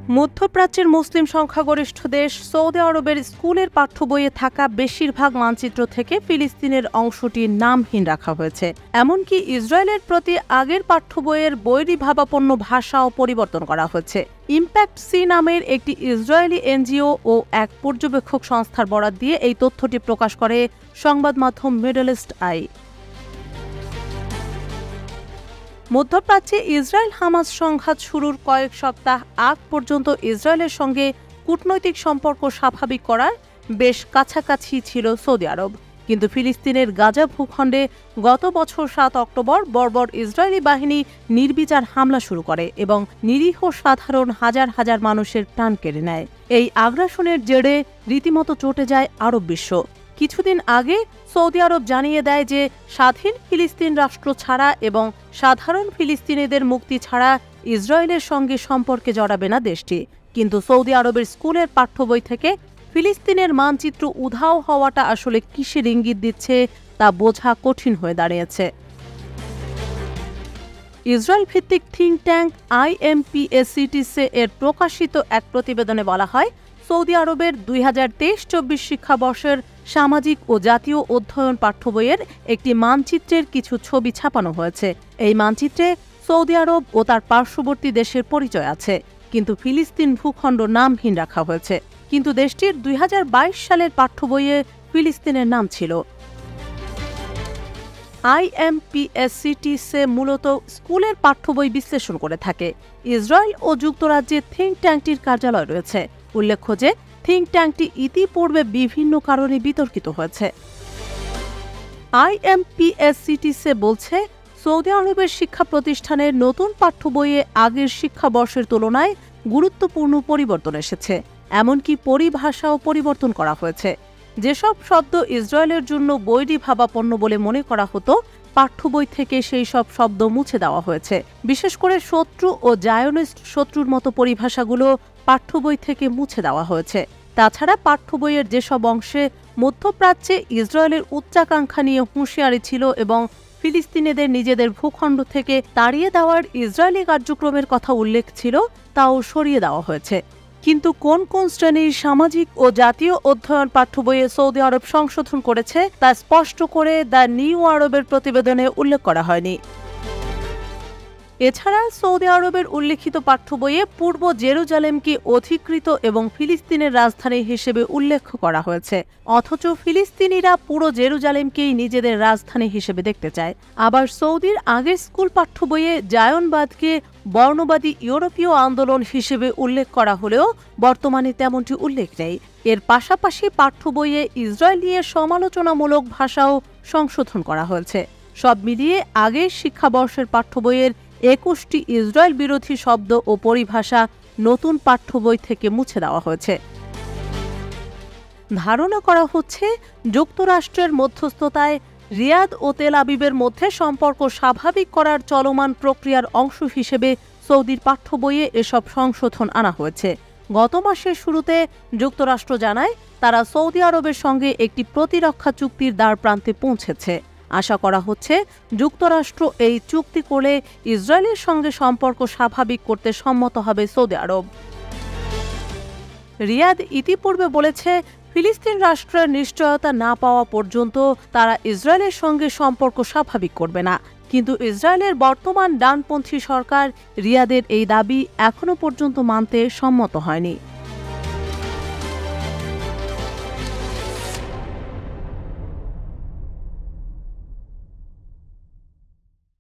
মধ্যপ্রাচ্যের মুসলিম সংখ্যাগরিষ্ঠ দেশ সৌদি আরবের স্কুলের পাঠ্য বইয়ে থাকা বেশিরভাগ মানচিত্র থেকে ফিলিস্তিনের অংশটি নামহীন রাখা হয়েছে। এমনকি ইসরায়েলের প্রতি আগের পাঠ্য বইয়ের বৈরীভাবাপন্ন ভাষাও পরিবর্তন করা হয়েছে। ইম্প্যাক্ট সি নামের একটি ইসরায়েলি এনজিও ও এক পর্যবেক্ষক সংস্থার বরাত দিয়ে এই তথ্যটি প্রকাশ করে সংবাদ মাধ্যম মিডল ইস্ট আই। মধ্যপ্রাচ্যে ইসরায়েল হামাস সংঘাত শুরুর কয়েক সপ্তাহ আগ পর্যন্ত ইসরায়েলের সঙ্গে কূটনৈতিক সম্পর্ক স্বাভাবিক করার বেশ কাছাকাছি ছিল সৌদি আরব। কিন্তু ফিলিস্তিনের গাজা ভূখণ্ডে গত বছর ৭ অক্টোবর বর্বর ইসরায়েলি বাহিনী নির্বিচার হামলা শুরু করে এবং নিরীহ সাধারণ হাজার হাজার মানুষের প্রাণ কেড়ে নেয়। এই আগ্রাসনের জেরে রীতিমতো চটে যায় আরব বিশ্ব। কিছুদিন আগে সৌদি আরব জানিয়ে দেয় যে স্বাধীন ফিলিস্তিন রাষ্ট্র ছাড়া এবং সাধারণ ফিলিস্তিনিদের মুক্তি ছাড়া ইসরায়েলের সঙ্গে সম্পর্কে জড়াবে না দেশটি। কিন্তু সৌদি আরবের স্কুলের পাঠ্য বই থেকে ফিলিস্তিনের মানচিত্র উধাও হওয়াটা আসলে কিসের ইঙ্গিত দিচ্ছে তা বোঝা কঠিন হয়ে দাঁড়িয়েছে। ইসরায়েল ভিত্তিক থিঙ্ক ট্যাঙ্ক IMPACTC এর প্রকাশিত এক প্রতিবেদনে বলা হয়, সৌদি আরবের 2023-24 শিক্ষাবর্ষের সামাজিক ও জাতীয় অধ্যয়ন পাঠ্য বইয়ের একটি মানচিত্রের কিছু ছবি ছাপানো হয়েছে। এই মানচিত্রে সৌদি আরব ও তার পার্শ্ববর্তী দেশের পরিচয় আছে, কিন্তু ফিলিস্তিন ভূখণ্ড নামহীন রাখা হয়েছে। কিন্তু দেশটির 2022 সালের পাঠ্য বইয়ে ফিলিস্তিনের নাম ছিল। IMPACTC মূলত স্কুলের পাঠ্য বই বিশ্লেষণ করে থাকে। ইসরায়েল ও যুক্তরাজ্যে থিঙ্ক ট্যাঙ্কটির কার্যালয় রয়েছে। উল্লেখ্য যে থিঙ্ক ট্যাঙ্কটি ইতিপূর্বে বিভিন্ন কারণে বিতর্কিত হয়েছে। IMPACTC বলছে, সৌদি আরবের শিক্ষা প্রতিষ্ঠানের নতুন পাঠ্য বইয়ে আগের শিক্ষাবর্ষের তুলনায় গুরুত্বপূর্ণ পরিবর্তন এসেছে। এমনকি পরিভাষাও পরিবর্তন করা হয়েছে। যেসব শব্দ ইসরায়েলের জন্য বৈরীভাবাপন্ন বলে মনে করা হতো, পাঠ্য বই থেকে সেই সব শব্দ মুছে দেওয়া হয়েছে। বিশেষ করে শত্রু ও জায়োনিস্ট শত্রুর মতো পরিভাষাগুলো পাঠ্য বই থেকে মুছে দেওয়া হয়েছে। তাছাড়া পাঠ্য বইয়ের যেসব অংশে মধ্যপ্রাচ্যে ইসরায়েলের উচ্চাকাঙ্ক্ষা নিয়ে হুঁশিয়ারি ছিল এবং ফিলিস্তিনিদের নিজেদের ভূখণ্ড থেকে তাড়িয়ে দেওয়ার ইসরায়েলি কার্যক্রমের কথা উল্লেখ ছিল, তাও সরিয়ে দেওয়া হয়েছে। কিন্তু কোন কোন শ্রেণীর সামাজিক ও জাতীয় অধ্যয়ন পাঠ্য বইয়ে সৌদি আরব সংশোধন করেছে তা স্পষ্ট করে দ্য নিউ আরবের প্রতিবেদনে উল্লেখ করা হয়নি। এছাড়া সৌদি আরবের উল্লেখিত পাঠ্য বইয়ে পূর্ব জেরুজালেমকে অধিকৃত এবং ফিলিস্তিনের রাজধানী হিসেবে উল্লেখ করা হয়েছে, অথচ ফিলিস্তিনিরা পুরো জেরুজালেমকেই নিজেদের রাজধানী হিসেবে দেখতে চায়। আবার সৌদির আগের স্কুল পাঠ্য বইয়ে জায়নবাদকে বর্ণবাদী ইউরোপীয় আন্দোলন হিসেবে উল্লেখ করা হলেও বর্তমানে তেমনটি উল্লেখ নেই। এর পাশাপাশি পাঠ্য বইয়ে ইসরায়েল নিয়ে সমালোচনামূলক ভাষাও সংশোধন করা হয়েছে। সব মিলিয়ে আগের শিক্ষাবর্ষের পাঠ্য বইয়ের 21টি ইসরায়েল বিরোধী শব্দ ও পরিভাষা নতুন পাঠ্য বই থেকে মুছে দেওয়া হয়েছে। ধারণা করা হচ্ছে, যুক্তরাষ্ট্রের মধ্যস্থতায় রিয়াদ ও তেল আবিবের মধ্যে সম্পর্ক স্বাভাবিক করার চলমান প্রক্রিয়ার অংশ হিসেবে সৌদির পাঠ্য বইয়ে এসব সংশোধন আনা হয়েছে। গত মাসের শুরুতে যুক্তরাষ্ট্র জানায়, তারা সৌদি আরবের সঙ্গে একটি প্রতিরক্ষা চুক্তির দ্বারপ্রান্তে পৌঁছেছে। আশা করা হচ্ছে, যুক্তরাষ্ট্র এই চুক্তি করলে ইসরায়েলের সঙ্গে সম্পর্ক স্বাভাবিক করতে সম্মত হবে সৌদি আরব। রিয়াদ ইতিপূর্বে বলেছে, ফিলিস্তিন রাষ্ট্রের নিশ্চয়তা না পাওয়া পর্যন্ত তারা ইসরায়েলের সঙ্গে সম্পর্ক স্বাভাবিক করবে না। কিন্তু ইসরায়েলের বর্তমান ডানপন্থী সরকার রিয়াদের এই দাবি এখনো পর্যন্ত মানতে সম্মত হয়নি।